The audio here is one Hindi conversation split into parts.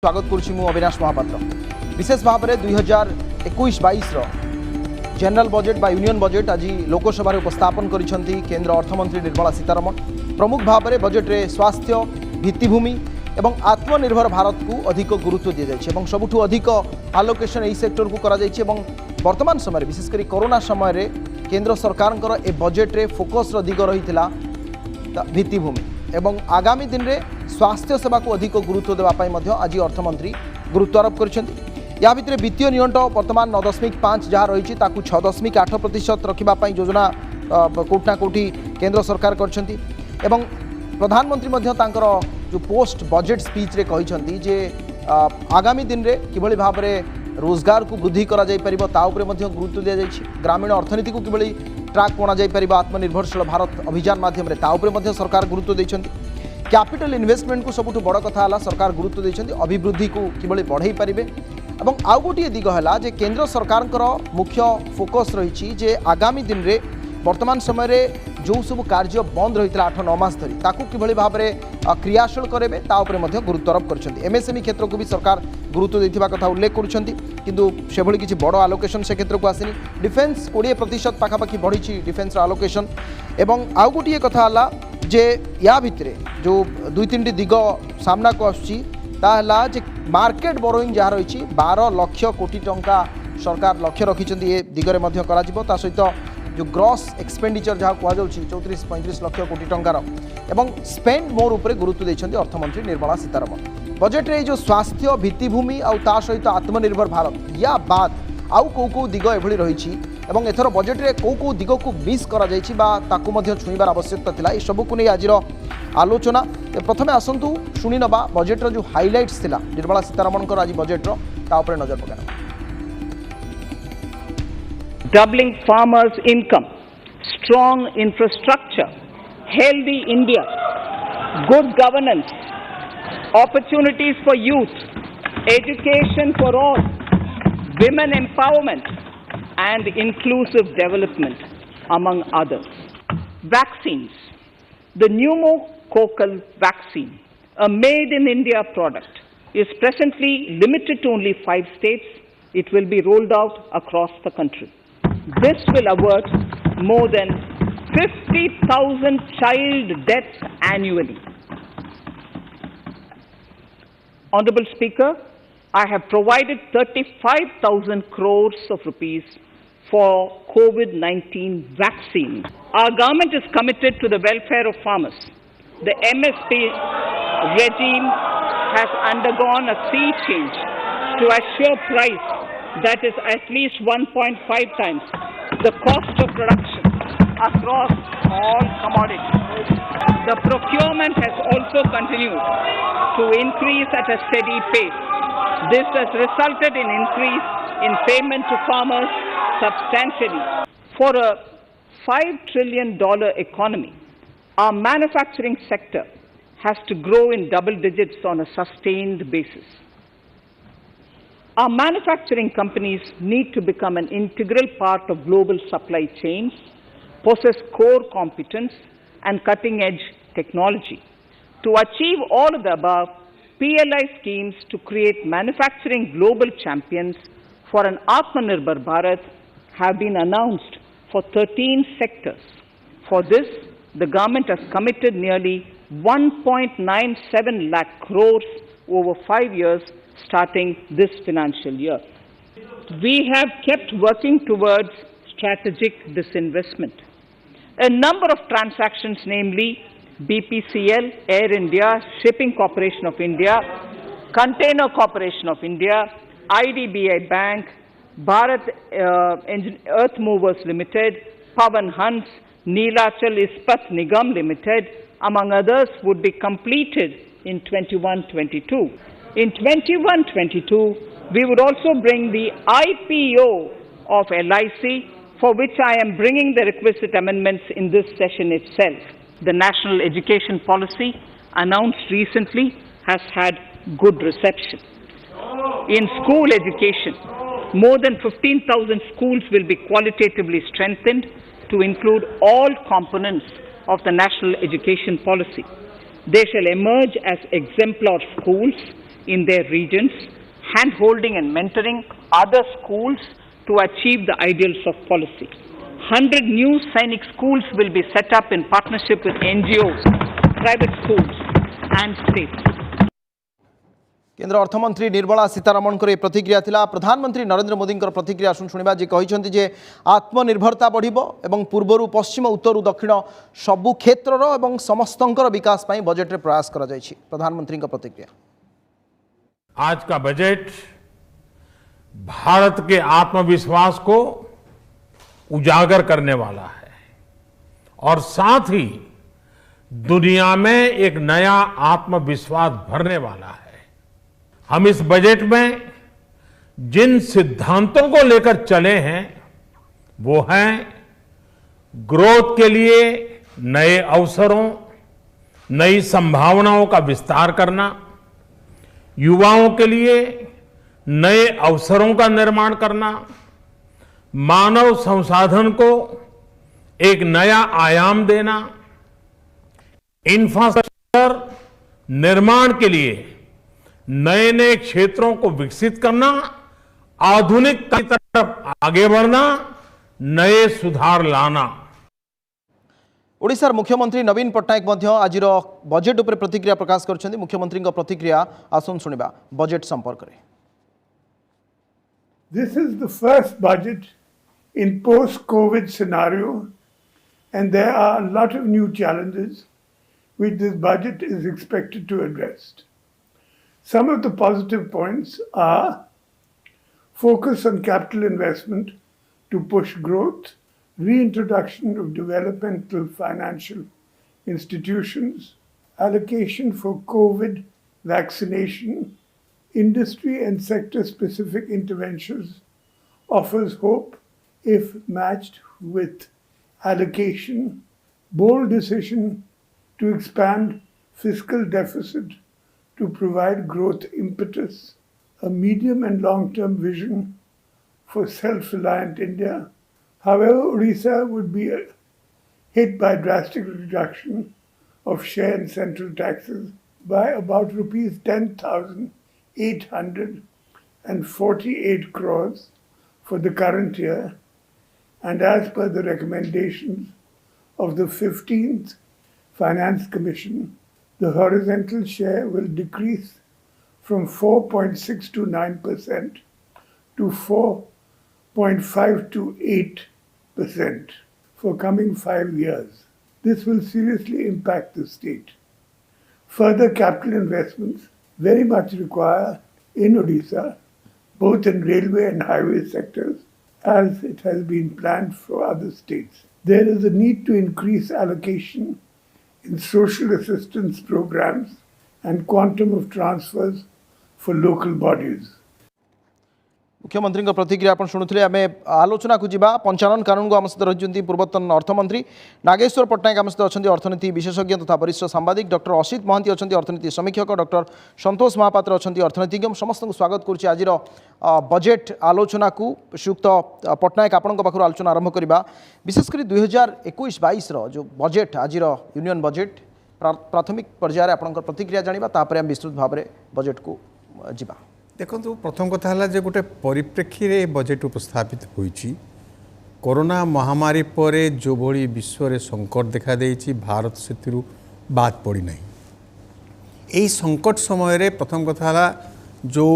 स्वागत करुछि मु अविनाश महापात्र। विशेष भाव में 2021-22 जनरल बजेट बा यूनियन बजेट आज लोकसभा उपस्थापन करिसेंती केंद्र अर्थमंत्री निर्मला सीतारमण। प्रमुख भाव में बजेट रे स्वास्थ्य भित्तिभूमि एवं आत्मनिर्भर भारत को अधिक गुरुत्व दी जाए। सबुठु अधिक आलोकेशन यही सेक्टर को करा जायछि। वर्तमान समय विशेषकर कोरोना समय रे केंद्र सरकार ए बजेट रे फोकस दिग रही भित्तिभूमि एवं आगामी दिन में स्वास्थ्य सेवा को अधिक गुरुत्व देवाई आज अर्थमंत्री गुरुत्व आरोप कर। या भितर वित्तीय नियंट वर्तमान 9.5 जहाँ रही 6.8% रखापी योजना कौटना कौटी केंद्र सरकार करछंती। एवं प्रधानमंत्री जो पोस्ट बजेट स्पीच रे कहिसंती जे आगामी दिन में किभली भाव में रोजगार को वृद्धि करा जाय परिबो ता उपरे मध्य गुरुत्व दिया जायछि। ग्रामीण अर्थनीति को किभली ट्रैक बना जाय परिबो आत्मनिर्भरशील भारत अभियान माध्यम ता उपरे मध्य सरकार गुरुत्व दैछंती। कैपिटल इन्वेस्टमेंट को सबुठु बड़ कथा है सरकार गुरुत्व दैछंती। अभिवृद्धि को किभली बढ़ाई पारिबे एवं आउ गोटे दिग है जे केंद्र सरकार मुख्य फोकस रही जे आगामी दिन में वर्तमान समय रे जो सब कार्य बंद रही 8-9 मास धरी ताकू किभली भाव में क्रियाशील करेबे ता उपरे मध्य गुरुत्व आरोप करछंती। एमएसएमई क्षेत्र को भी सरकार गुरुत्व देथिबा कथा उल्लेख करछंती किंतु सेभली किछि बड़ आलोकेशन से क्षेत्र को आसिनी। डिफेन्स 20% पाखापाखि बढ़ी डिफेन्स आलोकेशन। एवं आउ गोटे कथा है जे या भितरे जो 2-3 दिग सामना को आसुची ताहला जे मार्केट बोरोइंग जहाँ रही 12 लाख कोटी टंका सरकार लक्ष्य रखिंट ए दिगरे मध्य करा ता सहित जो ग्रॉस एक्सपेंडिचर जहाँ कहुच्छी 34-35 लाख कोटी टंकार एवं स्पेंड मोर उपरे गुरुत्व देते अर्थमंत्री निर्मला सीतारमण। बजेट रे जो स्वास्थ्य भित्तिभूमि आउ ता सहित आत्मनिर्भर भारत या बाद आउ कौ दिग एभली रही एवं एथर बजेट रे कौ दिग को मिस करा जायछि बा ताकू मध्य छुईबार आवश्यकता थिला। ए सब को नहीं आज आलोचना। प्रथमे आसंतु शुणी नबा बजेट रो जो हाइलाइट्स थिला निर्मला सीतारमण आज बजेट रो ता उपरे नजर पकाना। Doubling farmers' income, strong infrastructure, healthy India, good governance, opportunities for youth, education for all, women empowerment and inclusive development, among others. Vaccines. The pneumococcal vaccine, a made-in-India product, is presently limited to only 5 states. It will be rolled out across the country. This will avert more than 50,000 child deaths annually. Honorable Speaker, I have provided 35,000 crores of rupees for COVID-19 vaccine. Our government is committed to the welfare of farmers. The MSP regime has undergone a sea change to assure price that is at least 1.5 times the cost of production across all commodities. The procurement has also continued to increase at a steady pace. This has resulted in increase in payment to farmers substantially. For a $5 trillion economy, our manufacturing sector has to grow in double digits on a sustained basis. Our manufacturing companies need to become an integral part of global supply chains, possess core competence and cutting-edge technology. To achieve all of the above, PLI schemes to create manufacturing global champions for an Atmanirbhar Bharat have been announced for 13 sectors. For this, the government has committed nearly 1.97 lakh crores over 5 years starting this financial year. We have kept working towards strategic disinvestment. A number of transactions, namely BPCL, Air India, Shipping Corporation of India, Container Corporation of India, IDBI Bank, Bharat Earth Movers Limited, Pavan Hans, Neelachal Ispat Nigam Limited, among others, would be completed in 21-22. In 21-22, we would also bring the IPO of LIC, for which I am bringing the requisite amendments in this session itself. The national education policy announced recently has had good reception. In school education, more than 15,000 schools will be qualitatively strengthened to include all components of the national education policy. They shall emerge as exemplar schools in their regions, hand-holding and mentoring other schools to achieve the ideals of policy. 100 new Sainik schools will be set up in partnership with NGOs, private schools and states. केंद्र अर्थमंत्री निर्मला सीतारमण को प्रतिक्रिया थिला प्रधानमंत्री नरेंद्र मोदी प्रतिक्रिया शुणा जी कहते जे आत्मनिर्भरता बढ़िबो एवं पूर्वर पश्चिम उत्तर दक्षिण सबु क्षेत्र एवं समस्तंकर विकास पाई बजेट रे प्रयास करा जायछि। प्रधानमंत्री का प्रतिक्रिया। आज का बजट भारत के आत्मविश्वास को उजागर करने वाला है और साथ ही दुनिया में एक नया आत्मविश्वास भरने वाला है। हम इस बजट में जिन सिद्धांतों को लेकर चले हैं वो हैं ग्रोथ के लिए नए अवसरों, नई संभावनाओं का विस्तार करना, युवाओं के लिए नए अवसरों का निर्माण करना, मानव संसाधन को एक नया आयाम देना, इंफ्रास्ट्रक्चर निर्माण के लिए नए नए क्षेत्रों को विकसित करना, आधुनिकता की तरफ आगे बढ़ना, नए सुधार लाना। ओडिशार मुख्यमंत्री नवीन पट्टनायक आज बजेट उपर प्रतिक्रिया प्रकाश कर मुख्यमंत्री प्रतिक्रिया आसन शुणा बजेट संपर्क में। This is the first budget in post-COVID scenario, and there are a lot of new challenges which this budget is expected to address. Some of the positive points are focus on capital investment to push growth, reintroduction of developmental financial institutions, allocation for COVID vaccination, industry and sector-specific interventions offers hope if matched with allocation, bold decision to expand fiscal deficit to provide growth impetus, a medium and long-term vision for self-reliant India. However, Odisha would be hit by drastic reduction of share in central taxes by about rupees 10,848 crores for the current year, and as per the recommendations of the 15th Finance Commission, the horizontal share will decrease from 4.629% to 4.528% for coming 5 years. This will seriously impact the state. Further capital investments very much require in Odisha, both in railway and highway sectors, as it has been planned for other states. There is a need to increase allocation in social assistance programs and quantum of transfers for local bodies. मुख्यमंत्री प्रतिक्रिया आपण शुणुले आम आलोचना को जीवा पंचानन कानून को आम सहित रही पूर्वतन अर्थमंत्री नागेश्वर पट्टनायक आम सहित अच्छा अर्थनीति विशेषज्ञ तथा वरिष्ठ सांबादिक डॉक्टर असित महांती अच्छा अर्थनीति समीक्षक डॉक्टर संतोष महापात्र अच्छा अर्थनीतिज्ञ समस्त स्वागत करुच्ची आज बजेट आलोचना को श्रीयुक्त पट्टनायक आपण पाखु आलोचना आरंभ करवा विशेषकर 2021-22 जो बजेट आज यूनियन बजेट प्राथमिक पर्यायर आपण प्रतिक्रिया जाना तापर आम विस्तृत भाव में बजेट को जीवा। देखो प्रथम कथा है जे गोटे परिप्रेक्षी रे बजेट उपस्थापित होईची कोरोना महामारी पर जो भली विश्व रे संकट देखा देइची भारत सेतिरु बात पड़ी नहीं। यही संकट समय रे प्रथम कथा है जो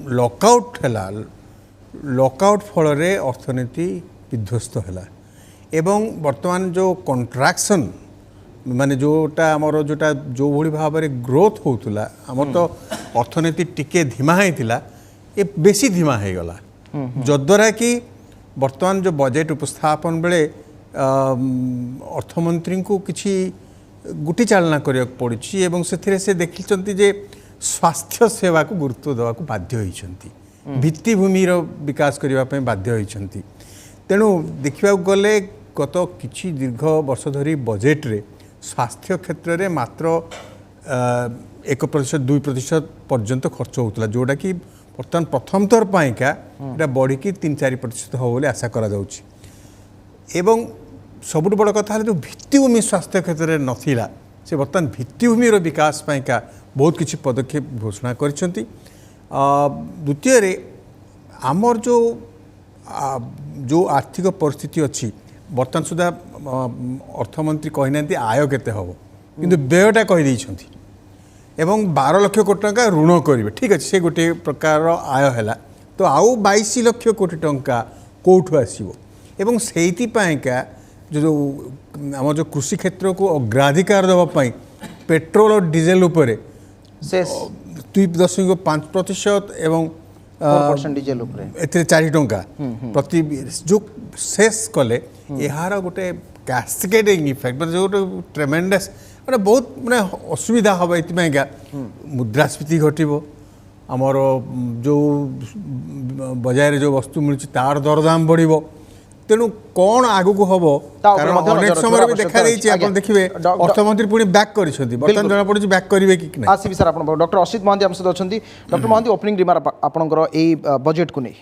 लॉकआउट है लॉकआउट फल रे अर्थनीति विध्वस्त है एवं वर्तमान जो कंट्राक्शन माने जोटा आमर जोटा जो भली भाव में ग्रोथ होता आमर तो अर्थनीति टिके धीमा होता ये बेसी धीमा हो गला जद्वारा कि वर्तमान जो बजेट उपस्थापन बेले अर्थमंत्री को किसी गुटी चालना करिया पड़ुछि एवं से देखिछंती जे स्वास्थ्य सेवा को गुरुत्व देवा को बाध्य होइछंती भित्तिभूमि विकास करने पे बाध्य होइछंती। तेणु देखा गले गत किछि दीर्घ वर्ष धरी बजेट रे स्वास्थ्य क्षेत्र में मात्र 1%-2% पर्यंत खर्च होता जोटा कि बर्तमान प्रथम थर पाइका बढ़ी 3-4% हो बोले आशा करा जाउछि। एवं सबुठ बड़ कथा जो भित्तिभूमि स्वास्थ्य क्षेत्र में नथिला से बर्तमान भित्तिभूमि विकास पाइका बहुत किसी पदक्षेप घोषणा करिसेंती। द्वितीय आमर जो आर्थिक परिस्थिति अच्छी बर्तमान सुधा अर्थमंत्री कहना आय केते हम किंतु व्ययटा कहीदे एवं 12 लाख कोटी टंका ऋण करेंगे ठीक अच्छे से गोटे प्रकार आय है तो आउ 22 लाख कोटी टंका कौटू आसो एवं से जो आम जो कृषि क्षेत्र को अग्राधिकार देवाई पेट्रोल और डीजेल उपरे 2.5% एवं 4% डीजेल उपरे एते 4 टंका प्रति जो शेष कले यार गोटे कैस्केडिंग इफेक्ट मतलब जो ट्रेमेंडस मैंने बहुत मैंने असुविधा हम ये मुद्रास्फीति घटव आमर जो बजार जो वस्तु मिलूँ तार दरदाम बढ़ तेणु कौन आगु को हम कारण अनेक समय भी देखा देखिए अर्थमंत्री पुणी बैक कर बर्तमान जना पड़ी बैक करेंगे कि आसवि सर आप डॉक्टर असित महांती आम सहित अच्छा डॉक्टर महांती ओपनिंग रिमार्क आपंकर यही बजेट को नहीं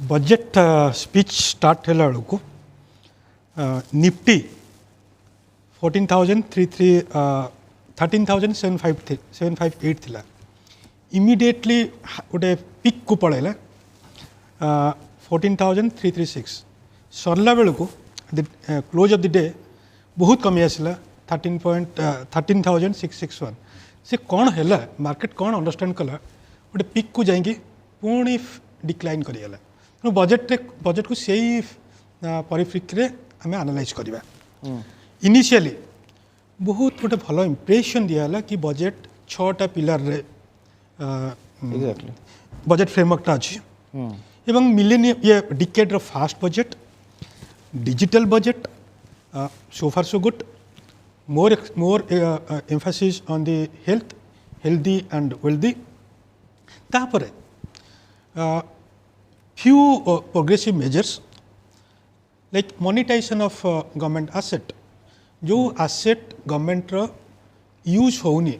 बजेट स्पीच स्टार्ट है बेलू निफ्टी 13,758 थिला इमिडिएटली गोटे पिक को पड़ेगा 14,336 सरला बेलू क्लोज ऑफ द डे बहुत कमी आसला 13,661 से कौन है मार्केट कौन अंडरस्टैंड कला गोटे पिक को जाएंगे पुणी डिक्लाइन करेगा तो बजेट को सही परिप्रेक्षी आम एनालाइज करवा इनिशियली बहुत गोटे भल इंप्रेशन दिहला कि बजेट 6टा पिलर रे बजेट फ्रेमवर्कटा अच्छी एवं मिलेनियम ये डिकेड रो fast budget digital budget so far so good more emphasis on the healthy and wealthy तापर few progressive measures like monetisation of government asset जो एसेट गवर्नमेंट रो यूज होनी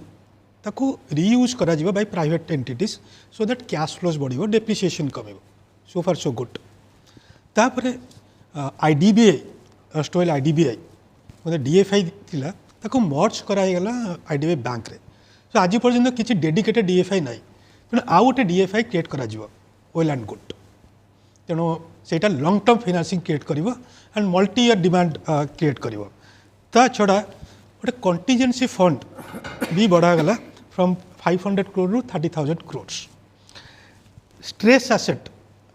ताको रीयूज करा जिबा by private entities so that cash flows बढ़िबो डेप्रिसिएशन कमिबो सो फार सो गुड तापर आईडीबीआई स्टोल आईडीबीआई मतलब डीएफआई थिला ताको मर्ज कराइगला आईडीबीआई बैंक रे सो आज पर्यंत किसी डेडिकेटेड डीएफआई नाई तेणु आउ गोटे डीएफआई क्रिएट करा जिवो वेल एंड गुड तेणु सेटा लॉन्ग टर्म फाइनेंसिंग क्रिएट करिवो and multi year demand create करिवो ता छड़ा गोटे कंटीजेंसी फंड भी बढ़ागला फ्रॉम 500 crore रू 30,000 crores stress asset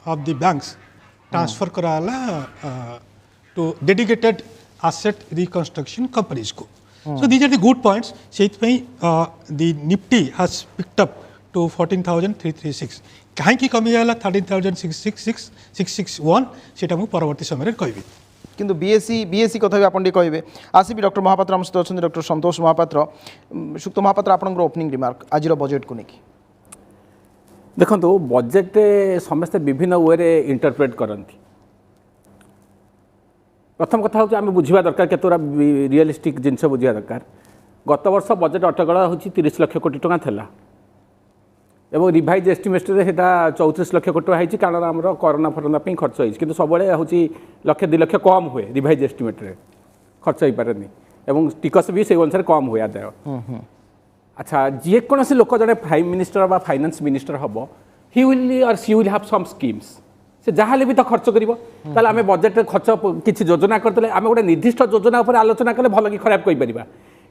of the banks transfer कराला to dedicated asset reconstruction companies को so these are the good points से the Nifty has picked up to 14,336 कहीं कमी गला 13,661 सेटा मु परवर्ती समय कहबी किंतु बीएससी कथा भी आपन कहे आसवि डॉक्टर महापात्र आम सहित अच्छा डॉक्टर संतोष महापात्र सुक्त महापात्र आपंकर ओपनिंग रिमार्क आज बजेट को लेकिन देखो बजेट समस्ते विभिन्न वे इंटरप्रेट करती प्रथम कथा हूँ आम बुझा दरकार केतोरा रियलिस्टिक जिनस बुझा दरकार गत वर्ष बजेट अटकला हूँ 30 लाख कोटी टंका था एवं रिवाइज एस्टिमेट से 34 लाख कोटी टंका कारण आम कोरोना फरोना खर्च होती कि सब हूँ 1-2 लाख कम हुए रिवाइज एस्टिमेट खर्च हो पारे एवं टिकस भी से अनुसार कम हुए आदाय अच्छा जेकोसी लोक जड़े प्राइम मिनिस्टर बा फाइनेंस मिनिस्टर हम ही विल और सी विल हैव सम स्कीम्स से जहाँ भी तो खर्च कर आम बजेट खर्च किसी योजना करते आम गोटे निर्दिष्ट योजना पर आलोचना कले भल कि खराब कहीपर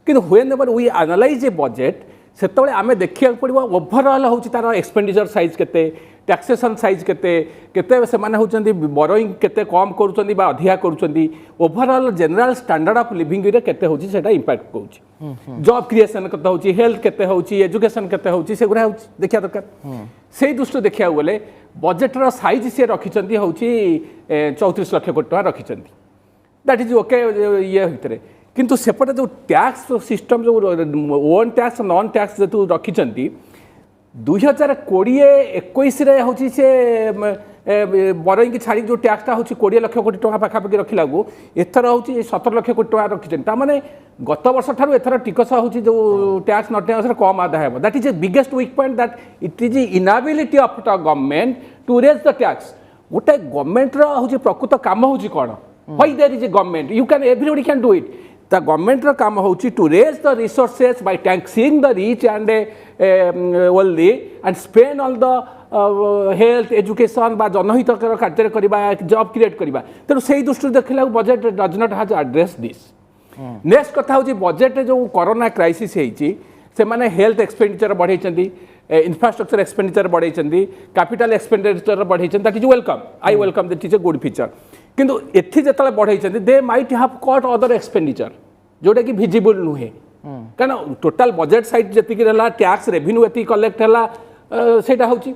कि whenever we analyse a budget से आम देखा पड़ो ओभरअल हूँ तार एक्सपेंडिचर साइज केते टैक्सेसन साइज केते से होती बोरोइंग केते कम करुँच अधिका करुँच overall general standard of living रे केते होची सेटा इंपैक्ट कौच जॉब क्रिएशन केते होची हेल्थ केते होची एजुकेशन केते होची से गुरा देखा दरकार से दृष्टि देखा गले बजेटर साइज सी रखिंट हूँ 34 लाख कोटी टंका रखिंट दैट इज ओके ये भितर किंतु सेपटे जो टैक्स सिस्टम जो ओन टैक्स नॉन टैक्स जो रखिंट 2020-21 हूँ से बोरोइंग छाड़ी जो टैक्सटा हूँ 20 लाख कोटी टंका पाखापाखि रखला एथर हूँ 17 लाख कोटी टंका रखिंट ताने गत वर्ष ठार एथर टिकस हूँ जो टैक्स नट टैक्स कम आदाय हो that is a biggest weak point that it is inability of the government to raise the tax गोटे गवर्नमेंट हूँ प्रकृत काम हूँ कौन why there is a government you can everybody can do it the government काम होची to raise the resources by taxing the rich and wealthy and spend on the health education बा जनहितकर कार्य करबा जॉब क्रिएट करबा तेणु से दृष्टि देखला budget does not has address this next कथा होची बजेट जो कोरोना क्राइसिस हेची से माने हेल्थ एक्सपेंडिचर बढ़ाई इंफ्रास्ट्रक्चर एक्सपेंडिचर बढ़ाई कैपिटल एक्सपेंडिचर बढ़ाई that is welcome I welcome that is a good feature किंतु एथि जतले बढ़ाई they might have cut other expenditure जोटा कि विजिबल नुहे कारण टोटाल बजेट साइड जतिक रहा टैक्स रेवेन्यू एति कलेक्ट है सेटा होची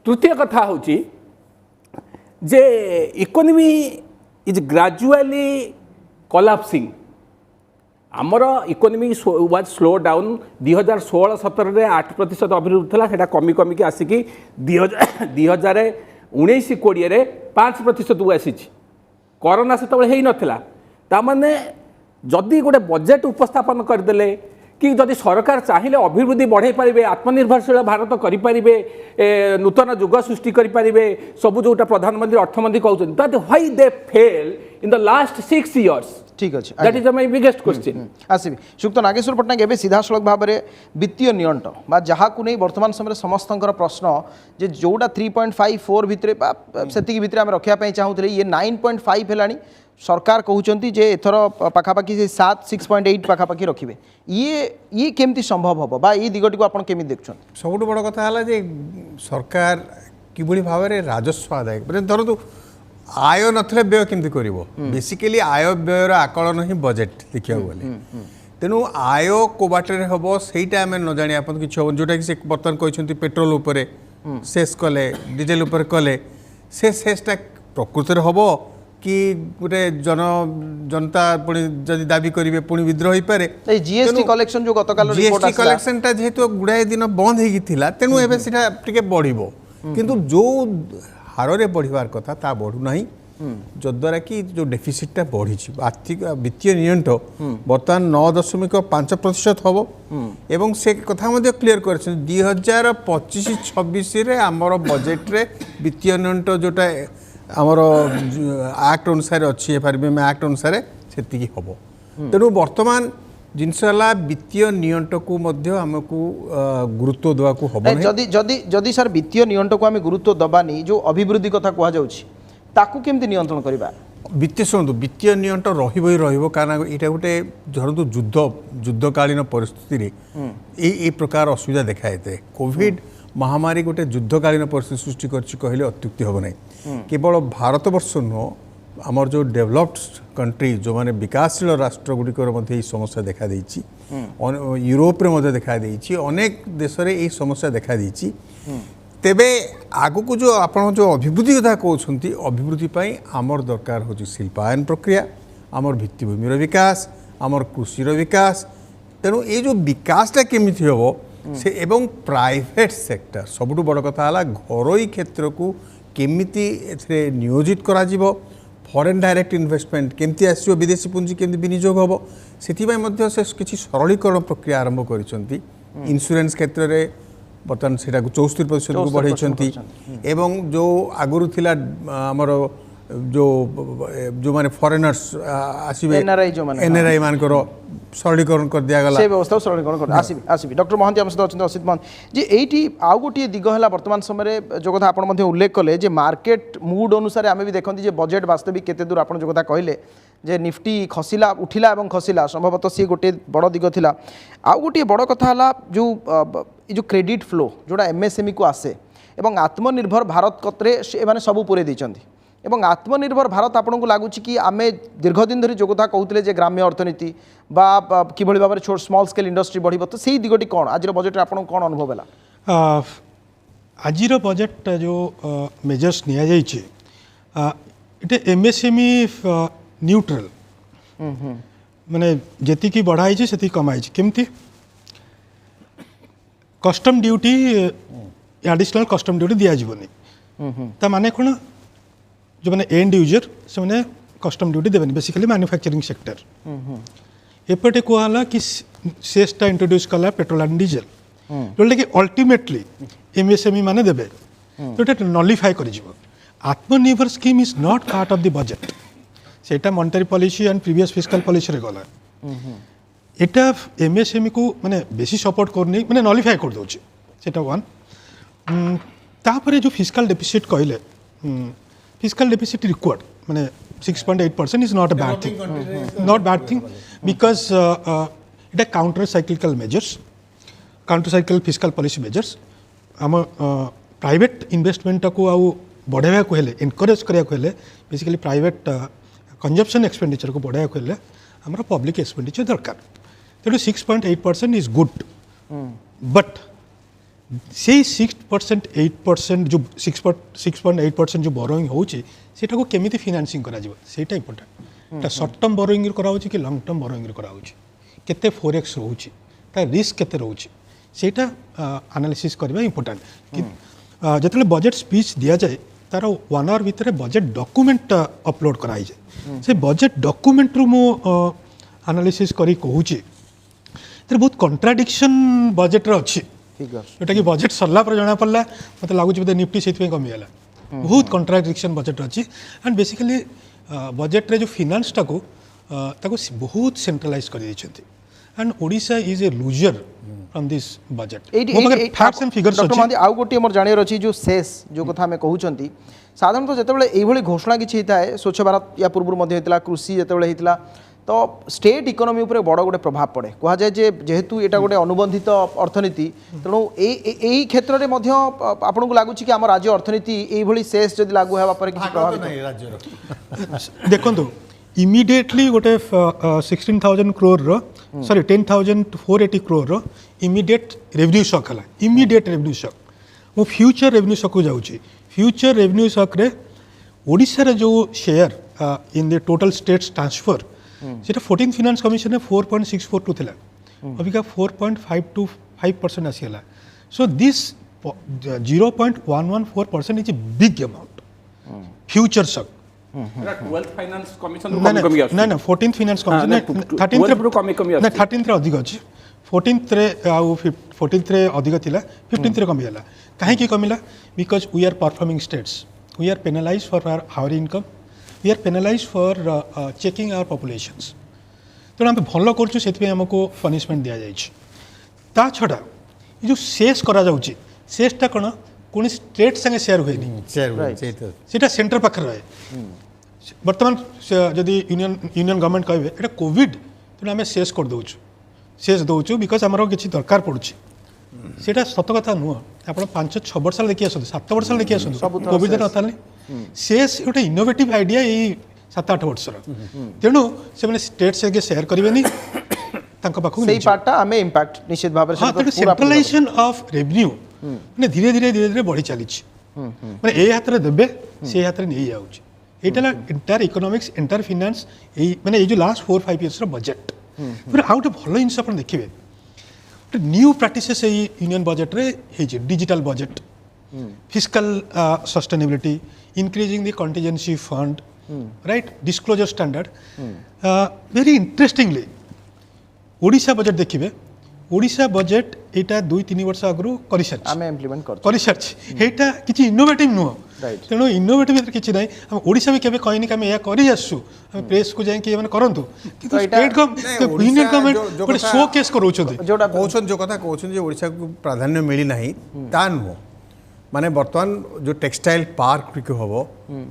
तृतीय कथा होची जे इकोनॉमी इज ग्रेजुअली कोलैप्सिंग आमर इकोनॉमी वाज स्लो डाउन 2016-17 रे 8% अभिवृद्धि था सेटा कमी कमी के आसिकी 2019-20 रे 5% को आसी कोरोना से ही नथिला तामाने जदि गोटे बजेट उपस्थापन करदेले कि जदि सरकार चाहिए अभिवृद्धि बढ़ाई पारे आत्मनिर्भरशील भारत करें नूतन जुग सृष्टि करें सब जोटा प्रधानमंत्री अर्थमंत्री कहते why they fail in the last 6 years ठीक अच्छे that is my biggest question आसबि श्रीयुक्त नागेश्वर पट्टनायक एवं सीधासलख भाव में वित्तीय नियंट जहाँ नहीं बर्तमान समय समस्त प्रश्न जे जोड़ा 3.54 भितर से भितर आम रखापी चाहूँ ये 9.5 है सरकार कहते जे एथर पाखापाखि 6.8 पाखापाखि रखिए ये केमती संभव हम बा ये दिगटी को आप केमी देखुं सबुठ बड़ कथा है जे सरकार किभली भाव में राजस्व आदाय धरतु आय नथिले व्यय केमती करिवो बेसिकली आय व्ययर आकलन ही बजेट देखिया गले तेणु आय को बाटर हम सहीटा आम न जानी आप किसी हम जोटा कि से बर्तमान कहते पेट्रोल उपरे सेस कले डिजेल उपरे कले से सेसटा प्रकृति हम कि गोटे जनता पुणी जदि दाबी करेंगे पुणी विद्रोह हो पारे जीएसटी कलेक्शन जो गतकाल जीएसटी कलेक्शनटा जेहेतु गुड़ाए दिन बंद होता तेणु एवं सीटा टे बढ़ो किंतु जो हारे बढ़वार कथा ता बढ़ुना जद्वारा कि जो डेफिसिटटा बढ़ी आर्थिक वित्तीय नियंट बर्तमान 9.5% हम एवं से कथा क्लीयर कर 2025-26 आमर बजेट रे वित्तीय नियंट जोटा आमर एक्ट अनुसार अच्छी एफआरबीएम एक्ट अनुसार से हम तेणु बर्तमान जिनसला वित्तीय नियंट को आमको गुरुत्व देवा हम जदि सर वित्तीय नियंट को आम गुरुत्व दबानी जो अभिवृद्धि कथा कहु केमती नियंत्रण करवा वित्तीय शुणु वित्तीय नियंट कारण यहाँ गोटे धरतु युद्धकालीन परिस्थिति ये प्रकार असुविधा देखाए कोविड महामारी गोटे युद्धकालीन परिस्थिति सृष्टि करले अत्युक्ति हम ना केवल भारत वर्ष नुह आमर जो डेवलप्ड कंट्री जो माने विकासशील राष्ट्र गुड़िकर समस्या देखा देछि यूरोप रे देखा देछि अनेक देश रे ये समस्या देखा देछि तेबे आगु को जो आपण जो अभिवृद्धि कथा कहउछंती अभिवृद्धि पाई आमर दरकार होछि शिल्पायन प्रक्रिया आमर भित्तिभूमिर विकास आमर कृषिर विकास तेणु ये जो विकासटा केमिति होबो से एवं प्राइवेट सेक्टर सबुठ बड़ कथा है घरोई क्षेत्र को केमिति एथरे नियोजित करा जिवो फॉरेन डायरेक्ट इन्वेस्टमेंट केमती आसो विदेशी पुंजी केमती विनियोग हम से किसी सरलीकरण प्रक्रिया आरंभ कर इंश्योरेंस क्षेत्र में बर्तमान से 64% को बढ़ाई एवं जो आगुरी थिला आमर जो माने फॉरेनर्स आसीबे एनआरआई मानकर सरलीकरण कर दिया गला से व्यवस्था सरलीकरण कर आसीबे डॉक्टर महंती आम सहित अच्छे असित महंत जी एटी आउ गोटे दिग है वर्तमान समय जो कथा आप उल्लेख कले जे मार्केट मूड अनुसार आम भी देखते जे बजेट वास्तविक केते दूर आप जो कथा कहले जे निफ्टी खसिला उठिला एवं खसिला संभवतः सी गोटे बड़ दिग थिला आउ गोटे बड़ कथा है जो क्रेडिट फ्लो जोड़ा एमएसएमई को आसे एवं आत्मनिर्भर भारत कत्रे से माने सबू पूरे देइचंती एवं आत्मनिर्भर भारत आपको लगुच कि आम दीर्घ दिन धरी जो कथा कहते जे ग्राम्य अर्थनीति बा किभली भाव में स्मॉल स्केल इंडस्ट्री बढ़ तो से दिगटी कौन आज बजेट आपको कौन अनुभव है आज बजेट जो मेजर्स नि एमएसएमई न्यूट्रल माने जी बढ़ाई से कमाई केमती custom duty additional custom duty दिज्वनी ता माने कौन जो मैंने एंड यूजर से मैंने कस्टम ड्यूटी देवेनि बेसिकली मैन्युफैक्चरिंग सेक्टर एपटे कहला कि सेसटा इंट्रोड्यूस कला पेट्रोल एंड डीजल जोटा कि अल्टीमेटली एमएसएमई माने देबे जोटा नलिफाई कर Atmanirbhar scheme is not part of the budget सेटा monetary policy and previous fiscal policy रे गला এটা এমএসএমই को माने बेसी सपोर्ट करनी माने नॉलिफाई कर दउछि सेटा वन तापरे जो फिस्कल डेफिसिट कहले फिस्कल डेफिसिट रिक्वायर्ड माने 6.8% is not a bad thing not bad thing because it counter cyclical measures counter cyclical fiscal policy measures आम प्राइवेट इन्वेस्टमेंट को आउ बढ़ावा को हेले एनकरेज करिया को हेले बेसिकली प्राइवेट कंजम्पशन एक्सपेंडिचर को बढ़ावा को हेले हमरा पब्लिक एक्सपेंडिचर दरकार तेणु 6.8% इज गुड बट से 6.8% जो 6.8% जो बोरोइंग होची सेटा को केमिति फाइनेंसिंग करा जिवो सेटा इंपोर्टेंट शॉर्ट टर्म बोरोइंग करा होची कि लॉन्ग टर्म बोरोइंग करा होची केते 4x रहउची ता रिस्क केते रहउची सेटा एनालिसिस करबा इंपोर्टेंट कि जेतले बजेट स्पीच दिया जाए तार 1 आवर भितर बजेट डॉक्यूमेंट अपलोड कराई जाए से बजेट डॉक्यूमेंट रु मो एनालिसिस करी कहूची तर बहुत कॉन्ट्राडिक्शन बजेट रे अछि जोटा कि बजेट सरला पर जाना पड़ला मत लागुच बोधे निफ्टी से कमी गला बहुत कॉन्ट्राडिक्शन बजेट अच्छी एंड बेसिकली बजेट रे जो फाइनेंस टाको ताको बहुत सेंट्रलाइज कर देछथि and Odisha is a loser from this budget facts and figures doctor Mahanti आउ गोटे मोर जानियर अछि जो शेष जो कथा हमें कहउचंती साधारणतः जेतेबेले एई भली घोषणा किछि हिताए स्वच्छ भारत या पूर्व मध्य हेतला कृषि जेतेबेले हितला तो स्टेट इकोनॉमी उपरे बड़ गोटे प्रभाव पड़े कह जाए जे जेहेतु एटा गोटे अनुबंधित अर्थनीति तेणु एई क्षेत्र रे मध्य आपन को लागु कि आम राज्य अर्थनीति एई भली शेष जदि लागू हेबा पर किछि प्रभाव नहीं राज्य देखंतु इमीडिएटली गोटे 16,000 करोड़ रो सॉरी 10,480 करोड़ रो इमीडिएट रेवेन्यू शॉक हला इमीडिएट रेवेन्यू शॉक वो फ्यूचर रेवेन्यू शॉक को जाउची फ्यूचर रेवेन्यू शॉक रे ओडिशा रे जो share in the total states transfer सेटा 14 फाइनेंस कमिशन 4.642 थिला अभी का 4.525% आसीला so this 0.114% is a big amount future shock 12th finance commission ना 14th फाइनेंस कमिशन 13th ना 13th रे अधिक अछि 14th रे आउ 14th रे अधिक थिला 15th रे कमी हला काहे की कमिला because we are performing states we are penalised for our income we are penalised for checking our populations तेणु आम भल करमको पनिशमेंट दि जाए ता छड़ा ये जो शेष करा जाउची शेषटा कौन कौन स्टेट संगे शेयर हुए सेटा सेंटर पाखे रहे बर्तमान जदि यूनियन गवर्नमेंट कहे ये कोविड तेणु आम शेष कर दौचु शेष दौचु बिकज आमर किसी दरकार पड़ुची सेटा सत कथा नुह आप 5-6 वर्ष देखिए आसतु 7 वर्ष देखिए आसतु कोविड ना शेष गोटे इनोवेटिव आइडिया यही 7-8 वर्षर तेणु से स्टेट से शेयर करेंगे निश्चित भाव सेंट्रलाइजेशन ऑफ रेवेन्यू माने धीरे धीरे बढ़ी चली माने ए हाथ में देवे से हाथ में नहीं जाऊँ यहाँ एंटायर इकोनॉमिक्स एंटायर फाइनेंस माने ये जो लास्ट 4-5 इयर्स बजेट फिर आउ गोटे भल जिन आप देखिए न्यू प्रैक्टिसेस यूनियन बजेट रे digital budget fiscal sustainability increasing the contingency fund right disclosure standard very interestingly Odisha budget देखिए ओडिशा बजेट यहाँ 2-3 वर्ष आगु कर किसी इनोवेटिव नुह तेणु इनोवेटिव किसी ना ओडिशा भी केवे कहनी कि आम यह कर आसु प्रेस को जाए करूँ स्टेट यूनियन गवर्नमेंट गोटे शो केस कराउछथि जो कथा कहते ओडिशा को प्राधान्य मिलना ता नुह माने बर्तमान जो टेक्सटाइल पार्क हम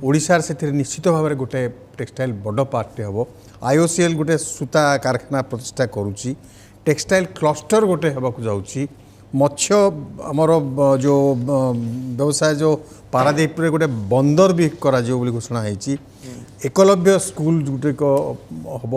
ओडिशार से निश्चित भाव में गोटे टेक्सटाइल बड़ पार्क हम आईओसीएल गोटे सूता कारखाना प्रतिष्ठा करुच्ची टेक्सटाइल क्लस्टर गोटे होगा जाऊँगी मत्स्य आमर जो व्यवसाय जो पारादीप रे गोटे बंदर भी करा बोली घोषणा होती एकलव्य स्कूल गोटे हम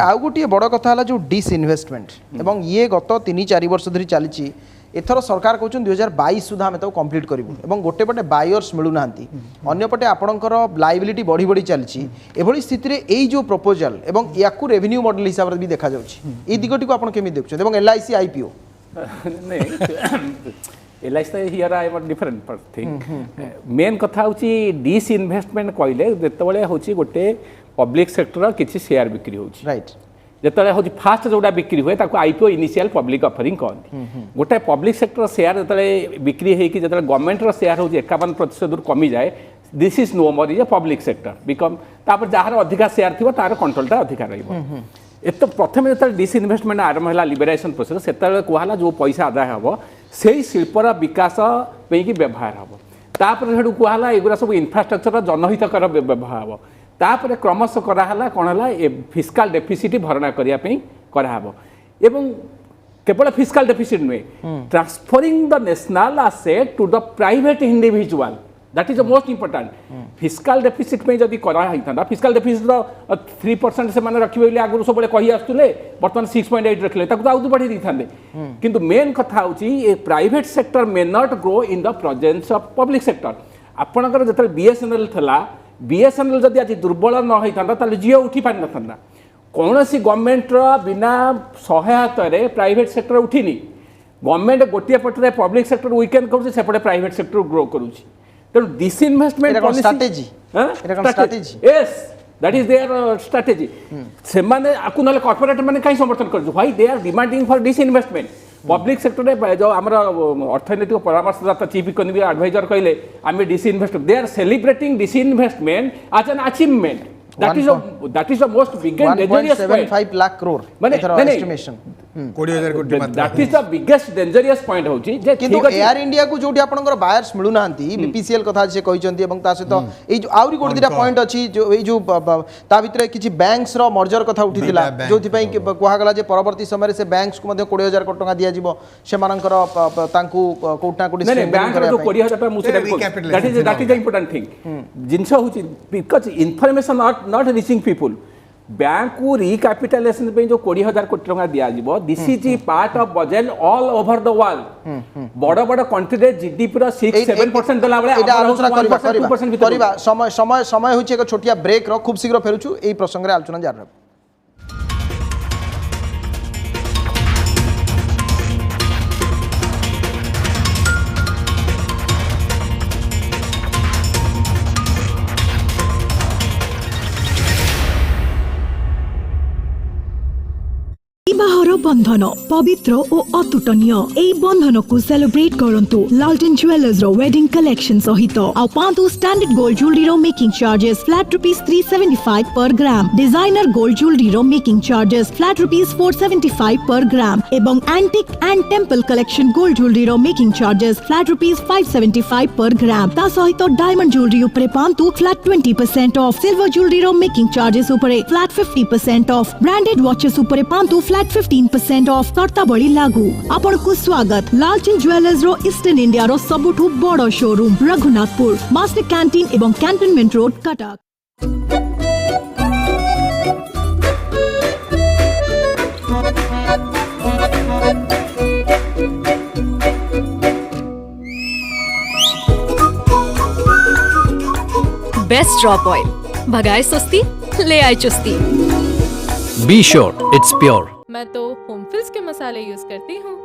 आउ गोटे बड़ कथा जो डिसइनवेस्टमेंट एवं ये गत 3-4 वर्ष धरी चली एथर सरकार कहते 2022 सुधा आम कंप्लीट करूँ और गोटे पटे बायर्स मिलूना अंपटे आपणकर लाइबिलिटी बढ़ी बढ़ी चलती एभली स्थिति यही जो प्रपोजल एवं या रेवेन्यू मॉडल हिसाब से भी देखा जाए दिगटी को आप देखते LIC IPO LIC here I am different thing main कथा होची डिसइन्वेस्टमेंट कहले जेतबेले होची गोटे पब्लिक सेक्टर किछि शेयर बिक्री होची राइट जेतबेले होची फास्ट जोडा बिक्री हुए ताको IPO इनिशियल पब्लिक ऑफरिंग कहते गोटे पब्लिक सेक्टर शेयर जेतबेले बिक्री हेकी जेतबेले गवर्नमेंट रो शेयर होची 51% दूर कमी जाए this is no more is a public sector become तापर जार अधिका शेयर थी तार कंट्रोलटा अधिका रही एत प्रथम जो डिसइनभेस्टमेंट आरंभ है लिबरेशन प्रोसेस से कहला जो पैसा आदाय हम से शिल्पर विकास की व्यवहार हम तापर से कहला एगुरा सब इनफ्रास्ट्रक्चर जनहितकर व्यवहार हम तापर क्रमश कराला कौन है फिस्काल डेफिसिट भरणा करने कराब एवं केवल फिस्काल डेफिसिट नुहे transferring the national asset to the private individual that is the most important fiscal deficit में जब कराई फिस्काल डेफिसिट 3% से मैंने रखिए आगुरी सब कही आसुले बर्तमान 6.8 रखिले आउट बढ़ी दी था किंतु मेन कथा हूँ private sector may not grow in the presence of public sector आपणकर जो बीएसएनएल था बीएसएनएल जब आज दुर्बल न होता जिओ उठी पारि न कौन सी गवर्नमेंट बिना सहायता प्राइवेट सेक्टर उठिनी गवर्नमेंट गोटे पटे पब्लिक सेक्टर वीकेंड करपटे प्राइवेट सेक्टर ग्रो करुच्ची तेणु disinvestment strategy yes that is their strategy से माने आकु नले कॉर्पोरेट माने काई समर्थन कर why they are demanding for disinvestment public sector रे जो हमर अर्थनैतिक परामर्शदाता चीफ इकोनॉमिक एडवाइजर कहले आमे disinvest they are celebrating disinvestment as an achievement that is the most biggest dangerous 1.75 lakh crore estimation 20,000 कोटी that is the biggest dangerous point होची जे किंतु एयर इंडिया को जोटी आपनकर बायर्स मिलु नांती बीपीसीएल कथा जे कहिसंती एवं ता सहित एई जो आउरी गोट दिटा पॉइंट अछि जो एई जो ता भितरे किछि बैंक्स रो मर्जर कथा उठितिला जोथि पई कोहा गला जे परवर्ती समय से बैंक्स को मध्ये 20,000 कोटी टका दिया जिवो से मानकर तांकू कोटना कोटी नहीं बैंक रो जो 20,000 टका मुसे that is the important thing जिंस होची because information not reaching people bank को रिकैपिटलाइजेशन पे जो 20,000 कोटी टका दिया जिवो this is part of budget all over the world बड़ बड़ कंट्री रे जीडीपी रो 6-7% देला बळे एटा आलोचना करिबा समय होची एक छोटिया ब्रेक रो खूब शीघ्र फेरुछु एई प्रसंग रे आलोचना जारी रहबो विवाहर बंधन पवित्र और अतुटनीय एई बंधन को सेलिब्रेट करंतु लालटेन ज्वेलर्स रो वेडिंग कलेक्शन सहित आ पांतु स्टैंडर्ड गोल्ड ज्वेलरी रो making charges flat ₹375 per gram designer gold jewellery रो making charges flat ₹475 per gram एवं antique and temple collection gold jewellery रो making charges flat ₹575 per gram ता सहित डायमंड ज्वेलरी उपरे पांतु फ्लैट 20% ऑफ सिल्वर ज्वेलरी रो मेकिंग चार्जेस उपरे फ्लैट 50% ऑफ ब्रांडेड वॉचेस उपरे पांतु फ्लैट 15% ऑफ कर्ताबड़ी लागू आपण को स्वागत लालटेन ज्वेलर्स रो ईस्टर्न इंडिया रो सबुठु बड़ शोरूम रघुनाथपुर मास्टर कैंटीन एवं cantonment road Cuttack best drop oil भगाए सुस्ती ले आए चुस्ती बी श्योर इट्स प्योर मैं तो होमफिल्स के मसाले यूज करती हूँ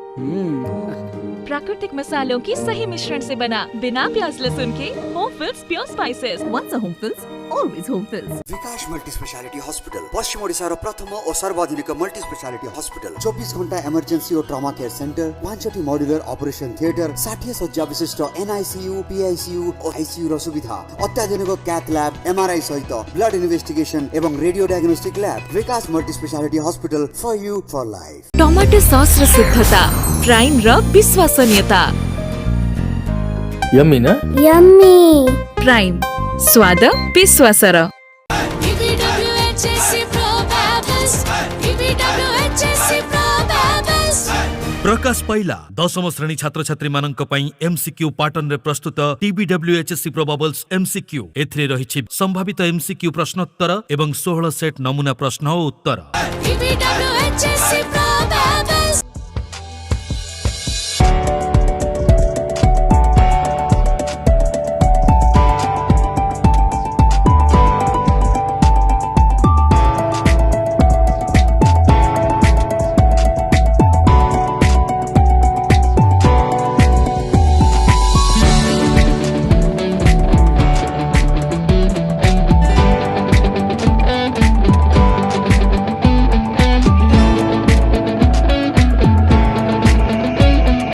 प्राकृतिक मसालों की सही मिश्रण से बना बिना प्याज लहसुन के Homefills pure spices once a Homefills always Homefills Vikas multi speciality hospital पश्चिम ओडिशा रो प्रथम और सर्वाधुनिक मल्टी स्पेशलिटी हॉस्पिटल 24 घंटा इमरजेंसी और ट्रॉमा केयर सेंटर 5टी मॉड्यूलर ऑपरेशन थिएटर 60 सज्जा विशिष्ट एनआईसीयू पीआईसीयू और आईसीयू रो सुविधा अत्याधुनिक कैथ लैब एमआरआई सहित ब्लड इन्वेस्टिगेशन एवं radio diagnostic lab Vikas multi speciality hospital for you for life tomato sauce रो शुद्धता प्राइम रो विश्वसनीयता यम्मी ना यम्मी प्राइम स्वाद विश्वासर प्रकाश पाइला 10म श्रेणी छात्र छात्री मानक पई एमसीक्यू पैटर्न रे प्रस्तुत टीबीडब्ल्यूएचएससी प्रोबेबल्स एमसीक्यू एथरे रहिछि संभावित एमसीक्यू प्रश्नोत्तर एवं 16 सेट नमूना प्रश्न और उत्तर